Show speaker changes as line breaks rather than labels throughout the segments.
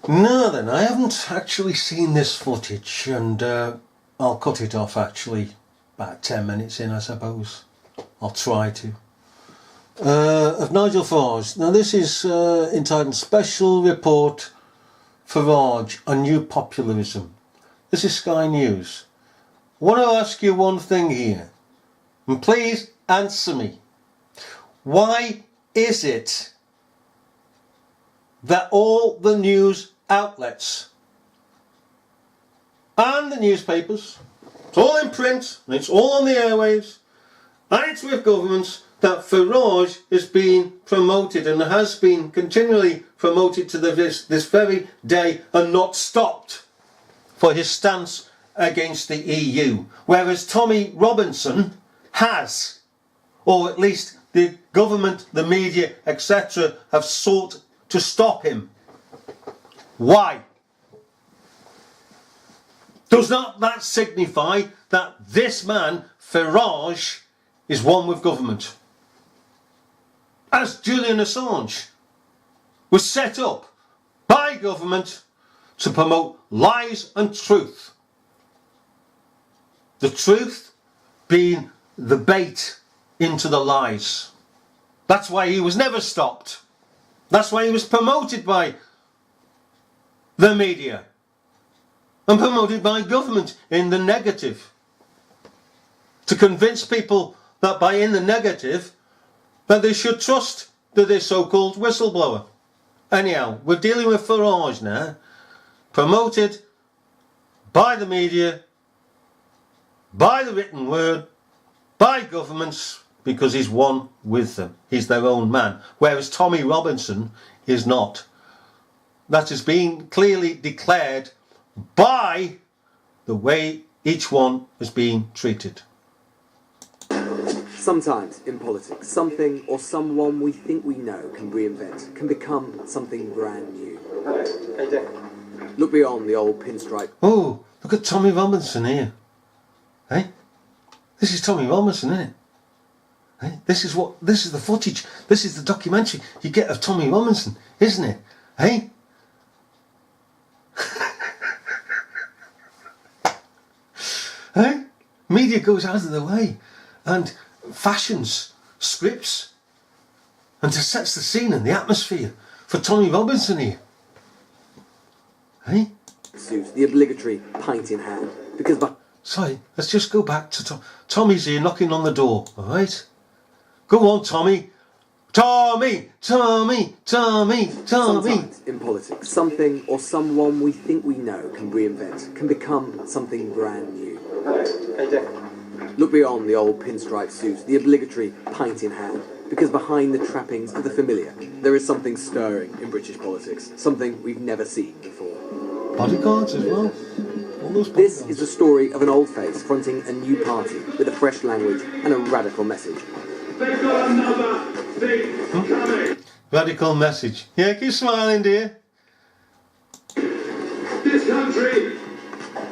Now then, I haven't actually seen this footage, and I'll cut it off actually about 10 minutes in, I suppose. I'll try to. Of Nigel Farage. Now this is entitled Special Report Farage on New Populism. This is Sky News. I want to ask you one thing here, and please answer me. Why is it that all the news outlets and the newspapers, it's all in print and it's all on the airwaves and it's with governments, that Farage is being promoted and has been continually promoted to this very day and not stopped for his stance against the EU, whereas Tommy Robinson has, or at least the government, the media, etc. have sought to stop him. Why? Does not that signify that this man, Farage, is one with government? As Julian Assange was set up by government to promote lies and truth. The truth being the bait into the lies. That's why he was never stopped. That's why he was promoted by the media and promoted by government in the negative. To convince people that by in the negative that they should trust this so-called whistleblower. Anyhow, we're dealing with Farage now, promoted by the media, by the written word, by governments, because he's one with them. He's their own man. Whereas Tommy Robinson is not. That is being clearly declared by the way each one is being treated.
Sometimes in politics, something or someone we think we know can reinvent, can become something brand new. Look beyond the old pinstripe.
Oh, look at Tommy Robinson here. Hey? This is Tommy Robinson, isn't it? Hey? This is the footage, this is the documentary you get of Tommy Robinson, isn't it? Hey? Hey? Media goes out of the way and fashions scripts and sets the scene and the atmosphere for Tommy Robinson here. Hey?
The obligatory pint in hand. Because
sorry, let's just go back to Tommy's here knocking on the door, alright? Go on, Tommy. Tommy!
Sometimes in politics, something or someone we think we know can reinvent, can become something brand new. Look beyond the old pinstripe suit, the obligatory pint in hand, because behind the trappings of the familiar, there is something stirring in British politics, something we've never seen before.
Bodyguards as well.
This is the story of an old face fronting a new party with a fresh language and a radical message.
They've got another thing coming.
Radical message. Yeah, keep smiling, dear.
This country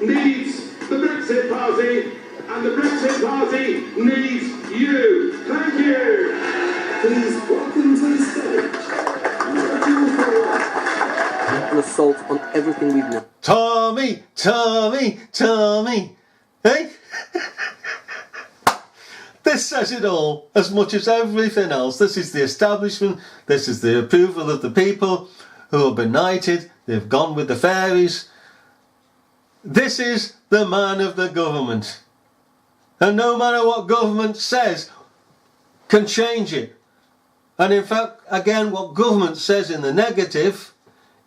needs the Brexit Party, and the Brexit Party needs you. Thank you. Please welcome to the stage.
An assault on everything we've known.
Tommy! Hey? This says it all, as much as everything else. This is the establishment, this is the approval of the people who are benighted, they've gone with the fairies. This is the man of the government. And no matter what government says, can change it. And in fact, again, what government says in the negative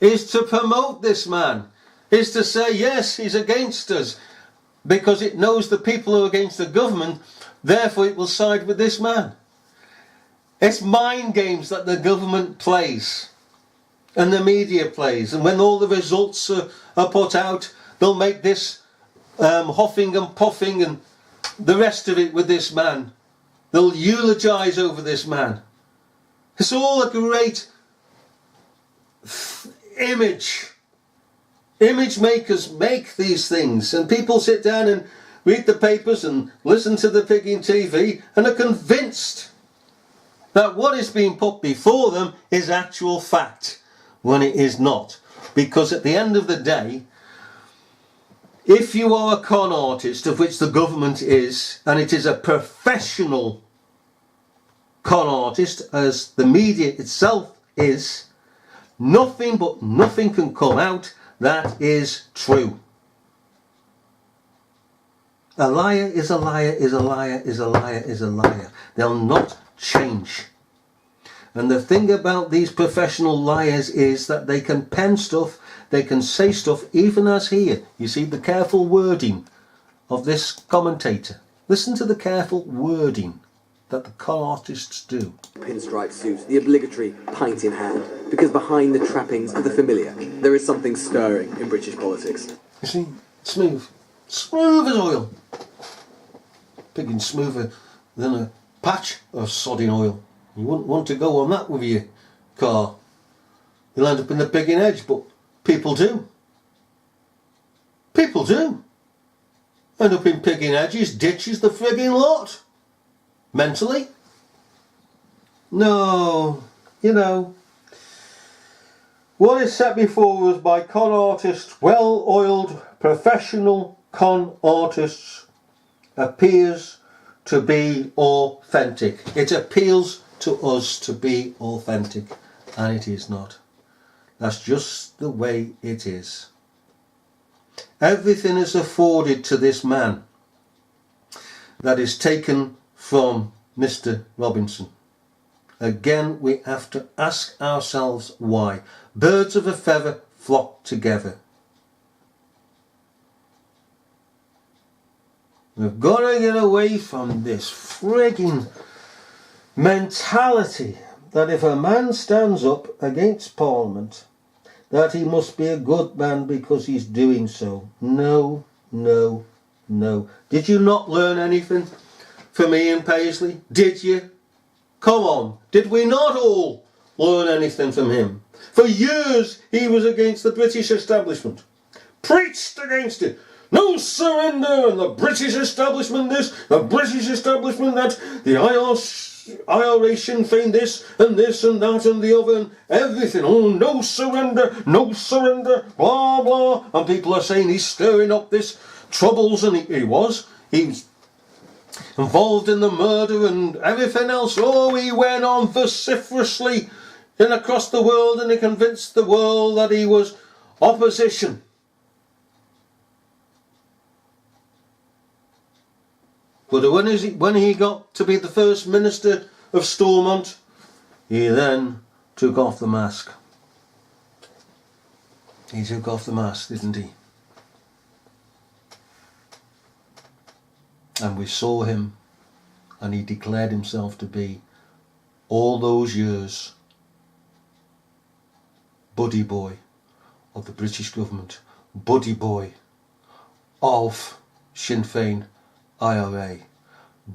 is to promote this man, is to say, yes, he's against us, because it knows the people who are against the government, therefore it will side with this man. It's mind games that the government plays and the media plays, and when all the results are put out, they'll make this huffing and puffing and the rest of it with this man. They'll eulogise over this man. It's all a great image. Image makers make these things, and people sit down and read the papers and listen to the pigging TV and are convinced that what is being put before them is actual fact, when it is not. Because at the end of the day, if you are a con artist, of which the government is, and it is a professional con artist, as the media itself is, nothing but nothing can come out that is true. A liar is a liar is a liar is a liar is a liar. They'll not change. And the thing about these professional liars is that they can pen stuff, they can say stuff, even as here. You see the careful wording of this commentator. Listen to the careful wording that the con artists do.
Pinstripe suit, the obligatory pint in hand, because behind the trappings of the familiar, there is something stirring in British politics.
You see, smooth. Smooth as oil. Pigging smoother than a patch of sodding oil. You wouldn't want to go on that with your car. You'll end up in the pigging edge, but people do. People do. End up in pigging edges, ditches, the frigging lot. Mentally. No, you know. What is set before us by con artists, well-oiled, professional con artists, appears to be authentic. It appeals to us to be authentic, and it is not. That's just the way it is. Everything is afforded to this man that is taken from Mr. Robinson. Again, we have to ask ourselves why. Birds of a feather flock together. We've got to get away from this frigging mentality that if a man stands up against Parliament, that he must be a good man because he's doing so. No, no, no. Did you not learn anything from Ian Paisley? Did you? Come on. Did we not all learn anything from him? For years he was against the British establishment. Preached against it. No surrender, and the British establishment this, the British establishment that, the IRA Sinn Féin this and that and the other and everything. Oh, no surrender, blah, blah. And people are saying he's stirring up this troubles, and he was. He was involved in the murder and everything else. Oh, he went on vociferously and across the world, and he convinced the world that he was opposition. But when he got to be the First Minister of Stormont, he then took off the mask. He took off the mask, didn't he? And we saw him, and he declared himself to be, all those years, buddy boy of the British government, buddy boy of Sinn Féin IRA,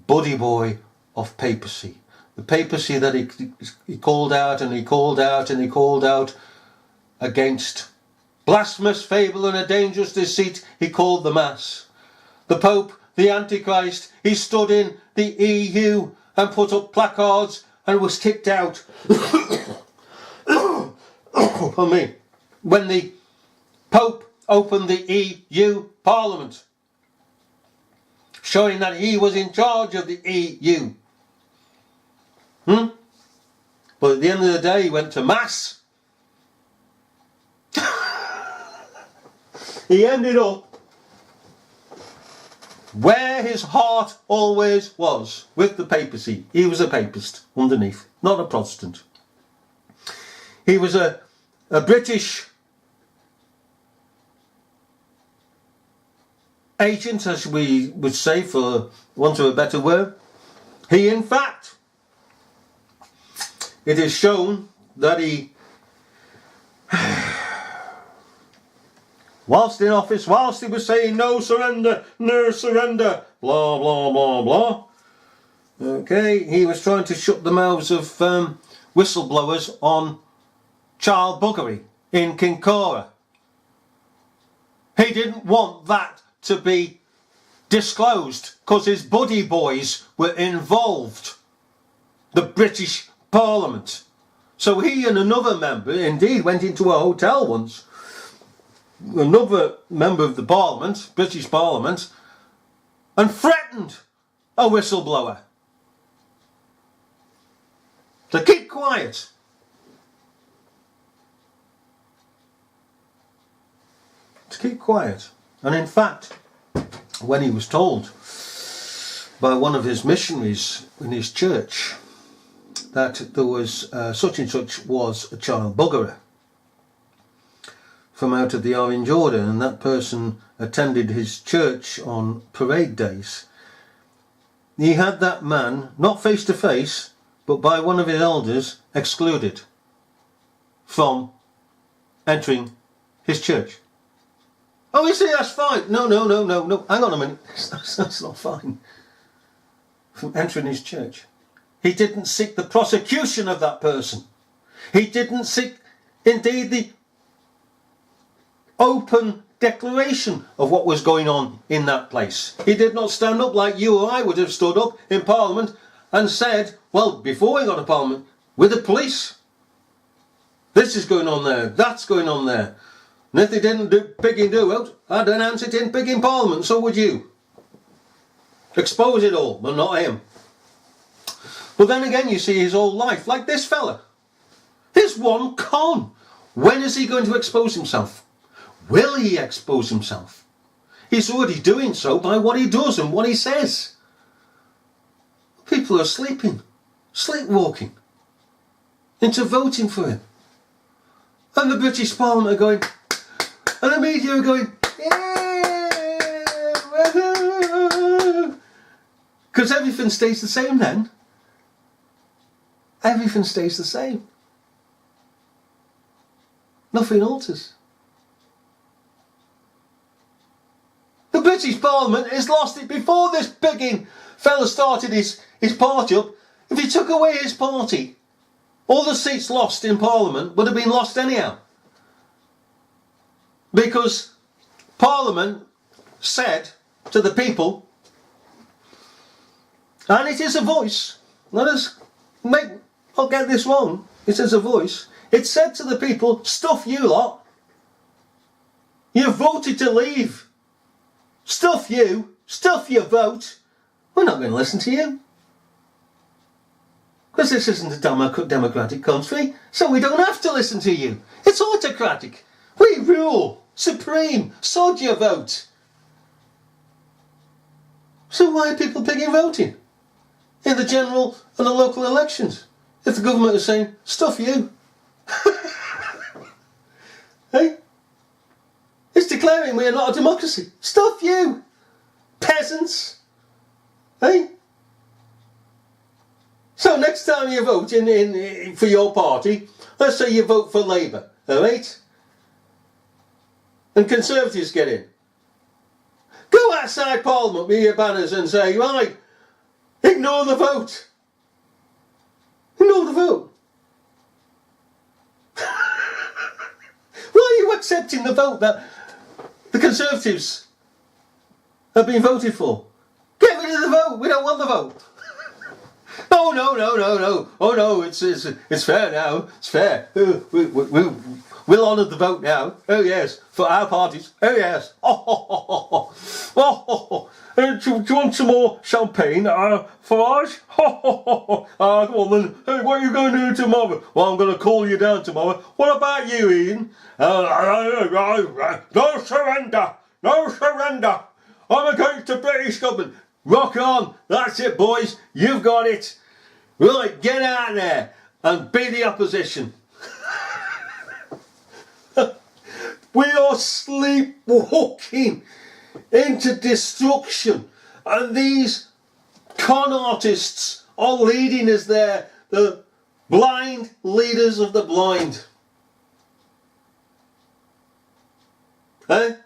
buddy boy of papacy. The papacy that he called out and he called out and he called out against blasphemous fable and a dangerous deceit, he called the Mass. The Pope, the Antichrist, he stood in the EU and put up placards and was kicked out. For me, when the Pope opened the EU Parliament, showing that he was in charge of the EU. But at the end of the day, he went to Mass. He ended up where his heart always was, with the papacy. He was a papist underneath, not a Protestant. He was a British agent, as we would say, for want of a better word. He, in fact, it is shown that he, whilst in office, whilst he was saying no surrender, blah, blah, blah, blah, okay, he was trying to shut the mouths of whistleblowers on child buggery in Kincora. He didn't want that to be disclosed because his buddy boys were involved, the British Parliament. So he and another member indeed went into a hotel once another member of the Parliament, British Parliament, and threatened a whistleblower to keep quiet. To keep quiet. And in fact, when he was told by one of his missionaries in his church that there was such and such was a child buggerer from out of the Orange Order, and that person attended his church on parade days, he had that man, not face to face, but by one of his elders, excluded from entering his church. Oh, you see, that's fine. No. Hang on a minute. That's not fine. From entering his church. He didn't seek the prosecution of that person. He didn't seek, indeed, the open declaration of what was going on in that place. He did not stand up like you or I would have stood up in Parliament and said, well, before we got to Parliament, with the police. This is going on there. That's going on there. And if they didn't do it, I'd announce it in big in Parliament, so would you. Expose it all, but not him. But then again, you see his whole life, like this fella. Here's one con. When is he going to expose himself? Will he expose himself? He's already doing so by what he does and what he says. People are sleeping, sleepwalking, into voting for him. And the British Parliament are going, and the media are going, yeah, because everything stays the same then. Everything stays the same. Nothing alters. The British Parliament has lost it before this bigging fella started his party up. If he took away his party, all the seats lost in Parliament would have been lost anyhow. Because Parliament said to the people, and it is a voice, I'll get this wrong, it is a voice, it said to the people, stuff you lot, you voted to leave, stuff your vote, we're not going to listen to you. Because this isn't a democratic country, so we don't have to listen to you. It's autocratic. We rule, supreme, sod your vote. So why are people picking voting in the general and the local elections if the government is saying, stuff you? Hey? It's declaring we are not a democracy. Stuff you, peasants. Hey? So next time you vote for your party, let's say you vote for Labour, alright? And Conservatives get in. Go outside Parliament with your banners and say, right, ignore the vote. Ignore the vote. Why are you accepting the vote that the Conservatives have been voted for? Get rid of the vote. We don't want the vote. Oh no. Oh no, it's fair now. It's fair. We'll honour the vote now. Oh yes, for our parties. Oh yes. Do you want some more champagne, Farage? Come on then. Hey, what are you going to do tomorrow? Well, I'm going to call you down tomorrow. What about you, Ian? No surrender. No surrender. I'm against the British government. Rock on. That's it, boys. You've got it. Right, get out there and be the opposition. We are sleepwalking into destruction, and these con artists are leading us there, the blind leaders of the blind. I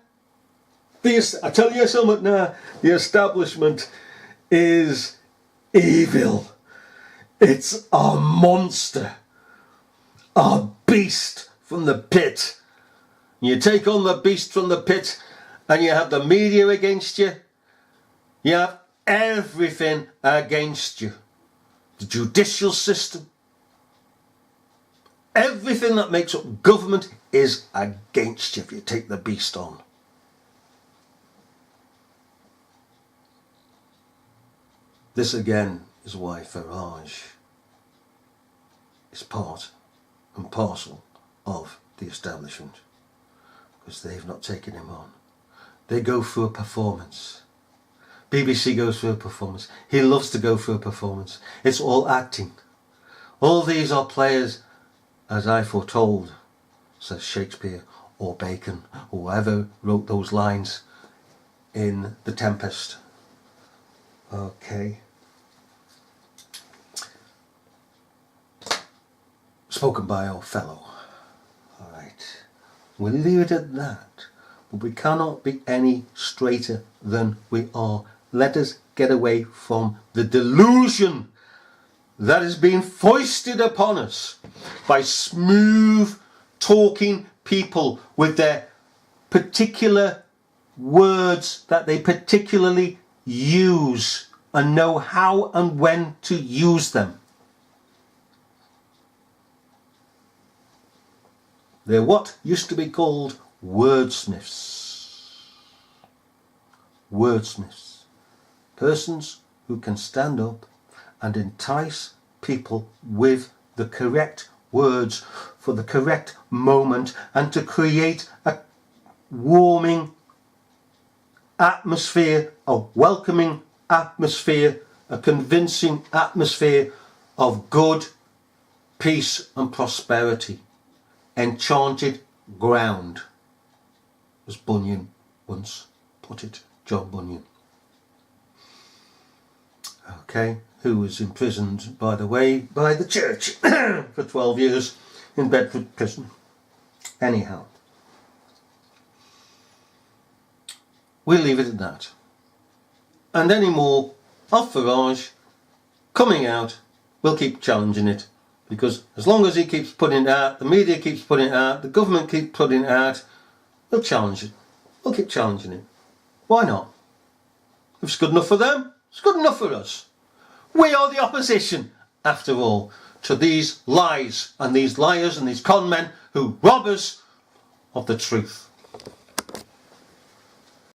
tell you something now, the establishment is evil. It's a monster, a beast from the pit. You take on the beast from the pit and you have the media against you. You have everything against you. The judicial system, Everything that makes up government is against you if you take the beast on. This again is why Farage is part and parcel of the establishment, because they've not taken him on. They go through a performance. BBC goes through a performance. He loves to go through a performance. It's all acting. All these are players, as I foretold, says Shakespeare or Bacon or whoever wrote those lines in The Tempest. Okay. Spoken by our fellow. Alright. We'll leave it at that. But we cannot be any straighter than we are. Let us get away from the delusion that is being foisted upon us by smooth talking people with their particular words that they particularly use and know how and when to use them. They're what used to be called wordsmiths. Wordsmiths. Persons who can stand up and entice people with the correct words for the correct moment and to create a warming atmosphere, a welcoming atmosphere, a convincing atmosphere of good, peace and prosperity. Enchanted ground, as Bunyan once put it, John Bunyan. Okay, who was imprisoned, by the way, by the church for 12 years in Bedford prison. Anyhow, we'll leave it at that. And any more of Farage coming out, we'll keep challenging it. Because as long as he keeps putting it out, the media keeps putting it out, the government keeps putting it out, we'll challenge it. We'll keep challenging it. Why not? If it's good enough for them, it's good enough for us. We are the opposition, after all, to these lies and these liars and these con men who rob us of the truth.